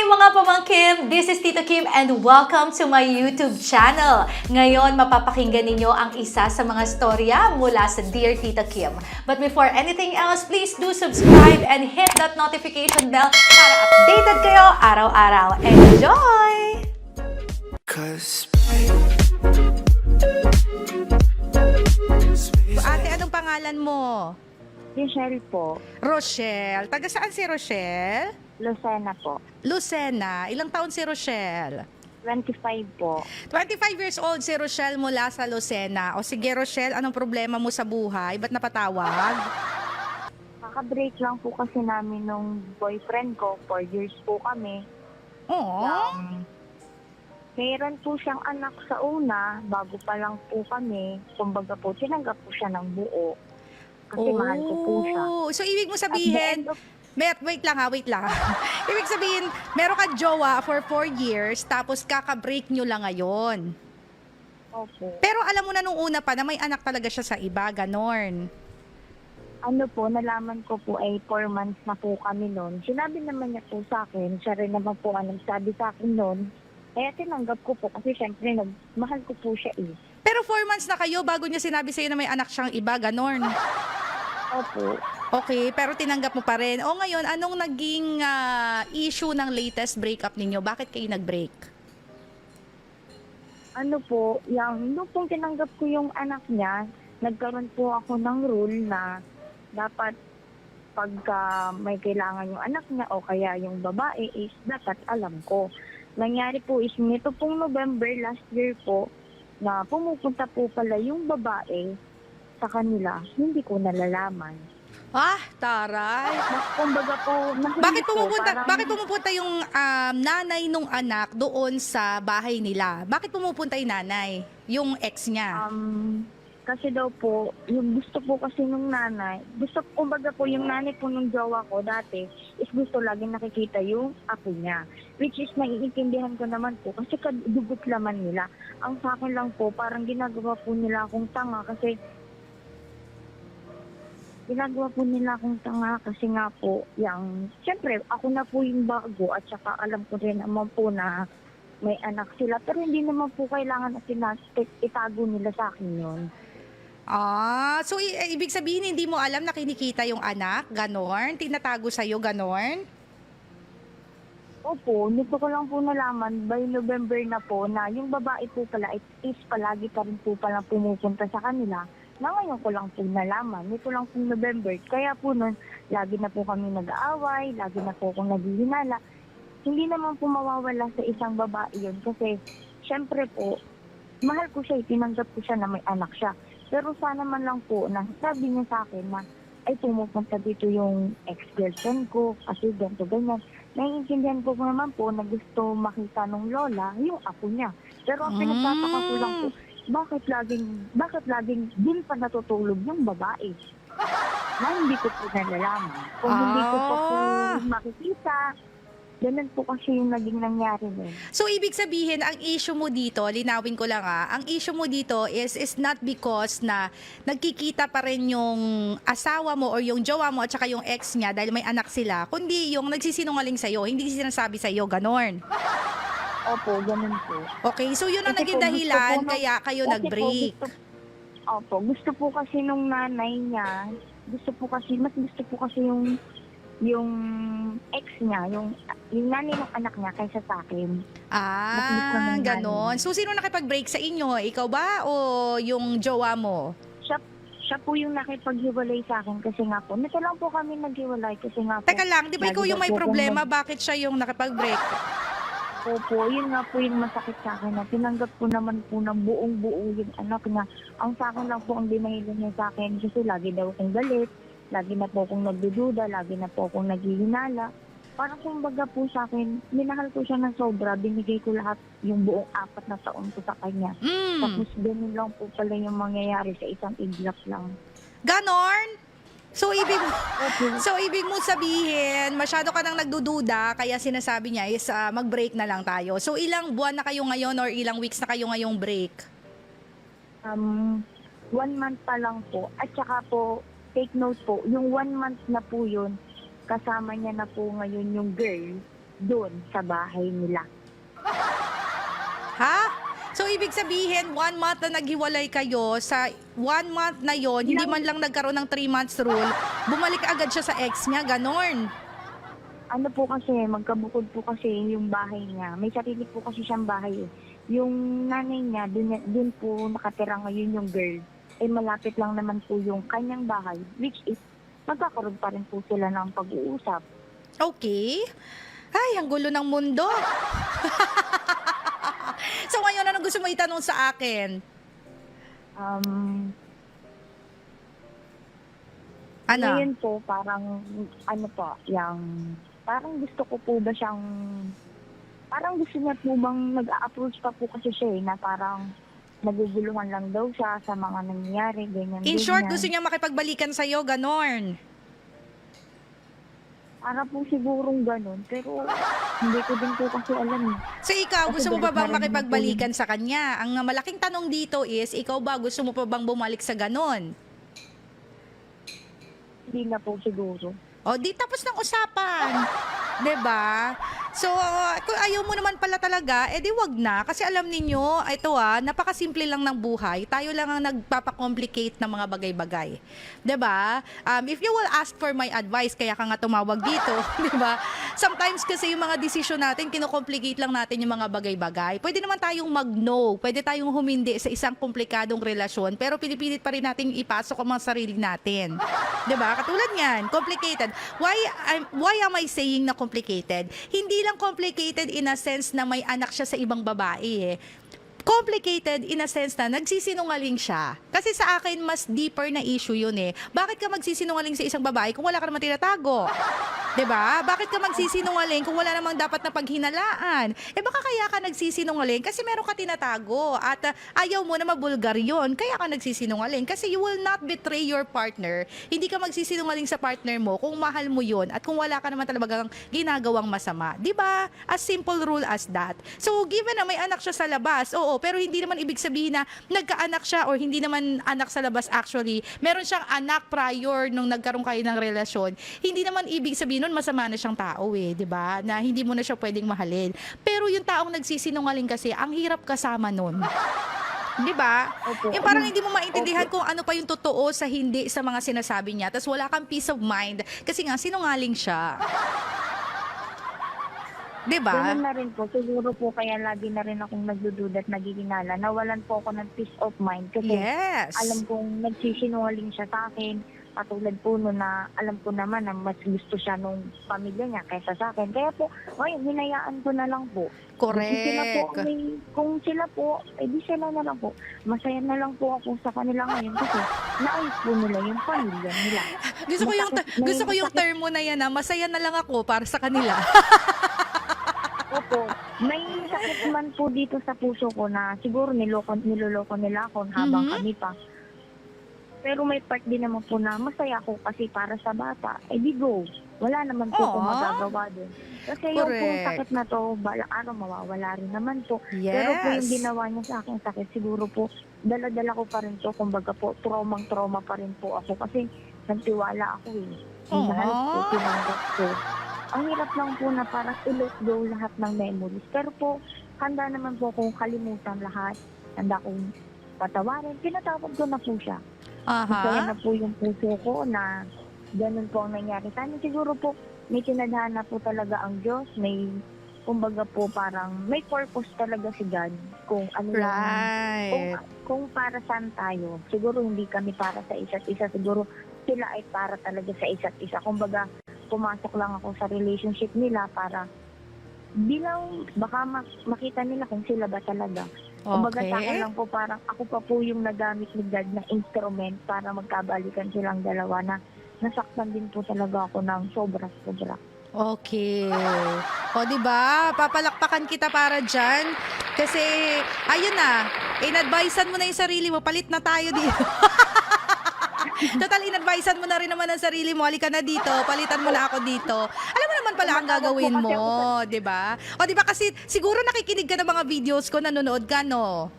mga pamangkin! This is Tita Kim and welcome to my YouTube channel. Ngayon, mapapakinggan ninyo ang isa sa mga storya mula sa Dear Tita Kim. But before anything else, please do subscribe and hit that notification bell para updated kayo araw-araw. Enjoy! Ate, anong pangalan mo? Michelle po. Rochelle. Taga saan si Rochelle? Lucena po. Lucena. Ilang taon si Rochelle? 25 po. 25 years old si Rochelle mula sa Lucena. O sige Rochelle, anong problema mo sa buhay? Ba't napatawag? Kaka-break lang po kasi namin nung boyfriend ko. 4 years po kami. Oo. Mayroon po siyang anak sa una. Bago pa lang po kami. Kumbaga po, tinanggap po siya ng buo. Kasi mahal ko po siya. So ibig mo At the sabihin, end of wait lang. Ibig sabihin, meron ka jowa for 4 years, tapos kaka-break nyo lang ngayon. Opo. Pero alam mo na nung una pa na may anak talaga siya sa iba, ganon. Ano po, nalaman ko po ay 4 months na po kami noon. Sinabi naman niya po sa akin, siya rin naman po ang nagsabi sa akin noon. Kaya tinanggap ko po kasi syempre mahal ko po siya eh. Pero 4 months na kayo bago niya sinabi sa'yo na may anak siyang iba, ganon. Opo. Okay, pero tinanggap mo pa rin. O ngayon, anong naging issue ng latest breakup ninyo? Bakit kayo nag-break? Ano po, nung pong tinanggap ko yung anak niya, nagkaroon po ako ng rule na dapat pagka may kailangan yung anak niya o kaya yung babae is dapat alam ko. Nangyari po is nito pong November last year po na pumupunta po pala yung babae sa kanila, hindi ko nalalaman. Ah, taray. Kumbaga po, Bakit pumupunta yung nanay nung anak doon sa bahay nila? Bakit pumupunta yung nanay? Yung ex niya? Kasi daw po, yung gusto po kasi nung nanay, kumbaga po yung nanay po nung jowa ko dati, is gusto laging nakikita yung apo niya. Which is naiintindihan ko naman po, kasi dugot laman nila. Ang sa akin lang po, parang ginagawa po nila akong tanga kasi nga po, siyempre, ako na po yung bago at saka alam ko rin naman po na may anak sila. Pero hindi naman po kailangan na itago nila sa akin yun. So ibig sabihin hindi mo alam na kinikita yung anak? Ganon? Tinatago sa'yo? Ganon? Opo, nito ko lang po nalaman by November na po na yung babae po pala is palagi pa rin po pala pumupunta sa kanila. Na ngayon ko lang po nalaman. Nito lang po November. Kaya po nun, lagi na po kami nag-aaway, lagi na po akong naghihinala. Hindi naman po mawawala sa isang babae yun. Kasi, syempre po, mahal ko siya, tinanggap ko siya na may anak siya. Pero sana man lang po, na sabi niya sa akin na, ay pumupunta dito yung ex-girlfriend ko, kasi ganito, ganyan. Naiintindihan ko naman po na gusto makita nung lola, yung apo niya. Pero ang pinagtataka ko lang po, bakit laging din pa natutulog yung babae? Na hindi ko po nalalaman. Kung hindi ko po makikita, ganun po kasi yung naging nangyari din. So ibig sabihin, ang issue mo dito, linawin ko lang ang issue mo dito is not because na nagkikita pa rin yung asawa mo or yung jowa mo at saka yung ex niya dahil may anak sila, kundi yung nagsisinungaling sa'yo, hindi sinasabi sa'yo, ganon. Opo, ganun po. Okay, so yun ang Kasi naging po, dahilan gusto po kaya kayo kasi nag-break. Gusto po kasi nung nanay niya, mas gusto po kasi yung ex niya, yung nanay ng anak niya kaysa sa akin. Mas gusto ng Ganon. nanay. So sino nakipag-break sa inyo? Ikaw ba o yung jowa mo? Siya po yung nakipaghiwalay sa akin kasi nga po, nito lang po kami naghiwalay kasi nga po. Teka lang, di ba ikaw lagi yung daw may po problema? Bakit siya yung nakipag-break? Opo, yun nga po yung masakit sa akin na tinanggap ko naman po ng buong-buo yung anak niya. Ang sa akin lang po ang dinahilo niya sa akin kasi lagi daw akong galit, lagi na po akong nagdududa, lagi na po akong naghihinala. Parang kumbaga po sa akin, minahal ko siya ng sobra, binigay ko lahat yung buong 4 na taon ko sa kanya. Tapos ganun lang po pala yung mangyayari sa isang iglap lang. Ganon? So ibig mo sabihin, masyado ka nang nagdududa, kaya sinasabi niya is mag-break na lang tayo. So ilang buwan na kayo ngayon or ilang weeks na kayo ngayong break? 1 month pa lang po. At saka po, take note po, yung 1 month na po yun, kasama niya na po ngayon yung girl doon sa bahay nila. Ha? So, ibig sabihin, 1 month na naghiwalay kayo, sa 1 month na yon hindi man lang nagkaroon ng 3 months rule, bumalik agad siya sa ex niya, ganon. Ano po kasi, magkabukod po kasi yung bahay niya. May sarili po kasi siyang bahay eh. Yung nanay niya, dun po nakatira ngayon yung girl. Eh malapit lang naman po yung kanyang bahay, which is magkakaroon pa rin po sila ng pag-uusap. Okay. Ay, ang gulo ng mundo. So, ngayon, ano gusto mo itanong sa akin? Ano? Ngayon po, parang, ano po, parang gusto ko po ba siyang, parang gusto niya po bang nag-a-approach pa po kasi siya na parang naguguluhan lang daw siya sa mga nangyayari, ganyan. In short, ganyan. gusto niya makipagbalikan sa'yo, ganon. Para po sigurong ganun, pero hindi ko din po kasi alam. So ikaw, Kasi gusto mo ba dapat bang narinig makipagbalikan sa kanya? Ang malaking tanong dito is, ikaw ba, gusto mo pa bang bumalik sa ganon? Hindi na po siguro. O, di tapos ng usapan. 'Di ba? So, kung ayaw mo naman pala talaga, edi wag na. Kasi alam ninyo, ito napakasimple lang ng buhay. Tayo lang ang nagpapakomplicate ng mga bagay-bagay. 'Di ba? If you will ask for my advice, kaya ka nga tumawag dito, 'di ba? Sometimes kasi yung mga desisyon natin, kino-complicate lang natin yung mga bagay-bagay. Pwede naman tayong mag-no, pwede tayong humindi sa isang komplikadong relasyon, pero pinipilit pa rin natin ipasok ang mga sarili natin. 'Di ba? Katulad niyan, complicated. Why am I saying na complicated? Hindi lang complicated in a sense na may anak siya sa ibang babae eh. Complicated in a sense na nagsisinungaling siya. Kasi sa akin, mas deeper na issue yun eh. Bakit ka magsisinungaling sa isang babae kung wala ka naman tinatago? 'Di ba? Bakit ka magsisinungaling kung wala namang dapat na paghinalaan? Eh baka kaya ka nagsisinungaling kasi meron ka tinatago at ayaw mo na mabulgar yun. Kaya ka nagsisinungaling kasi you will not betray your partner. Hindi ka magsisinungaling sa partner mo kung mahal mo yun at kung wala ka naman talagang ginagawang masama. 'Di ba? As simple rule as that. So given na may anak siya sa labas, oo, pero hindi naman ibig sabihin na nagkaanak siya or hindi naman anak sa labas actually. Meron siyang anak prior nung nagkaroon kayo ng relasyon. Hindi naman ibig sabihin nun masama na siyang tao eh, 'di ba? Na hindi mo na siya pwedeng mahalin. Pero yung taong nagsisinungaling kasi, ang hirap kasama nun. 'Di ba? Opo. Yung parang hindi mo maintindihan kung ano pa yung totoo sa hindi sa mga sinasabi niya. Tapos wala kang peace of mind kasi nga sinungaling siya. 'Di ba? Ganun na rin po. Siguro po kaya lagi na rin akong nagdududa at nagiginala. Nawalan po ako ng peace of mind. Kasi Yes. alam kong nagsisinungaling siya sa akin. Katulad po no na alam ko naman na mas gusto siya nung pamilya niya kaysa sa akin. Kaya po, ngayon, hinayaan ko na lang po. Correct. Kung sila po, edi sila na lang po. Masaya na lang po ako sa kanila ngayon kasi naayos po nila yung pamilya nila. Gusto ko yung term mo na yan na masaya na lang ako para sa kanila. Opo. May sakit man po dito sa puso ko na siguro niloloko nila ako habang kami pa. Pero may part din naman po na masaya ako kasi para sa bata. Eh di go. Wala naman po akong magagawa din. Kasi yung po sakit na to, balang araw mawawala rin naman po. Yes. Pero po yung ginawa niya sa akin sakit, siguro po, dala-dala ko pa rin to. Kumbaga po, trauma pa rin po ako. Kasi nagtiwala ako eh. Mahal ko, tinanggap ko. Ang hirap lang po na parang i-let go lahat ng memories. Pero po, handa naman po akong kalimutan lahat. Handa akong patawarin. Pinatawag ko na po siya. Kaya na po yung puso ko na ganun po ang nangyari. Sana siguro po may tinadhana po talaga ang Diyos. May, kumbaga po parang may purpose talaga si God. Kung ano Right. kung para saan tayo. Siguro hindi kami para sa isa't isa. Siguro sila ay para talaga sa isa't isa. Kumbaga, pumasok lang ako sa relationship nila para bilang baka makita nila kung sila ba talaga. Kumbaga sa akin lang po parang ako pa po yung nagamit ni God na instrument para magkabalikan silang dalawa na nasaktan din po talaga ako ng sobra-sobra. Okay. O, di ba? Papalakpakan kita para dyan. Kasi, ayun na, in-advisean mo na yung sarili mo, palit na tayo dito. Total, in-advisean mo na rin naman ang sarili mo, halika na dito, palitan mo na ako dito. Alam mo naman pala ang gagawin mo, di ba? O, di ba kasi, siguro nakikinig ka ng mga videos ko, nanonood ka, no?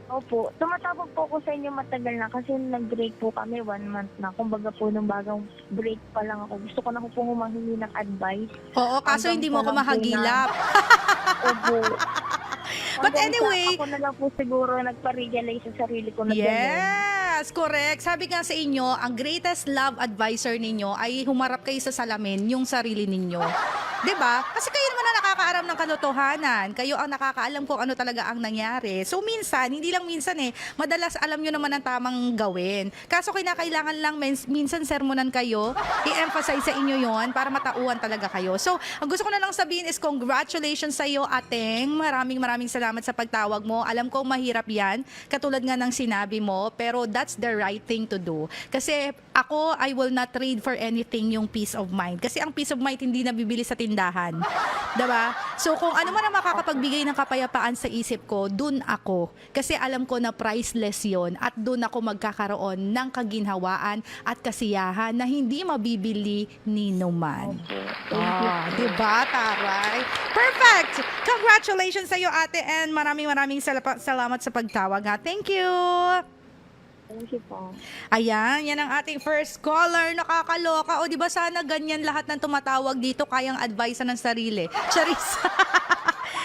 Opo, tumatawag po ako sa inyo matagal na kasi nag-break po kami 1 month na. Kumbaga po nung bagong break pa lang ako. Gusto ko na po humahingi ng advice. Oo, kaso Hanggang hindi mo sa ako lang po mahagilap. Opo. But Hanggang sa anyway- ako na lang po siguro nagpa-realize sa sarili ko na ganyan. Yes, correct. Sabi nga sa inyo, ang greatest love advisor ninyo ay humarap kayo sa salamin, yung sarili ninyo. 'Di ba? Kasi kayo naman ang nakakaaram ng katotohanan. Kayo ang nakakaalam kung ano talaga ang nangyari. So minsan, hindi lang minsan madalas alam nyo naman ang tamang gawin. Kaso kinakailangan lang minsan sermonan kayo, i-emphasize sa inyo yon para matauhan talaga kayo. So, ang gusto ko na lang sabihin is congratulations sa iyo, Ateng. Maraming salamat sa pagtawag mo. Alam ko mahirap yan, katulad nga ng sinabi mo, pero that's the right thing to do. Kasi ako, I will not trade for anything yung peace of mind. Kasi ang peace of mind hindi nabibili sa tindahan. Diba? So kung ano man ang makakapagbigay ng kapayapaan sa isip ko, dun ako. Kasi alam ko na priceless yon at dun ako magkakaroon ng kaginhawaan at kasiyahan na hindi mabibili ni numan. Diba, taray? Perfect! Congratulations sa iyo, ate, and maraming salamat sa pagtawag, ha? Thank you! Thank you po. Ayan, yan ang ating first caller. Nakakaloka. O, di ba sana ganyan lahat ng tumatawag dito kayang advice ng sarili? Charis.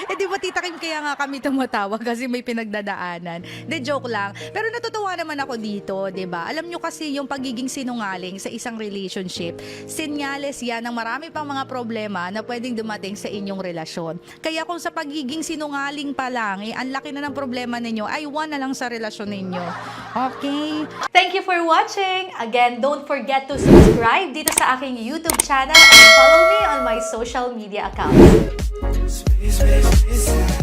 Di ba, Tita Kim, kaya nga kami tumatawag kasi may pinagdadaanan. De, joke lang. Pero natutuwa naman ako dito, di ba? Alam nyo kasi yung pagiging sinungaling sa isang relationship, sinyales yan ng marami pang mga problema na pwedeng dumating sa inyong relasyon. Kaya kung sa pagiging sinungaling pa lang, ang laki na ng problema ninyo, ay one na lang sa relasyon ninyo. Okay? Thank you for watching! Again, don't forget to subscribe dito sa aking YouTube channel and follow me on my social media accounts. Space, space, space.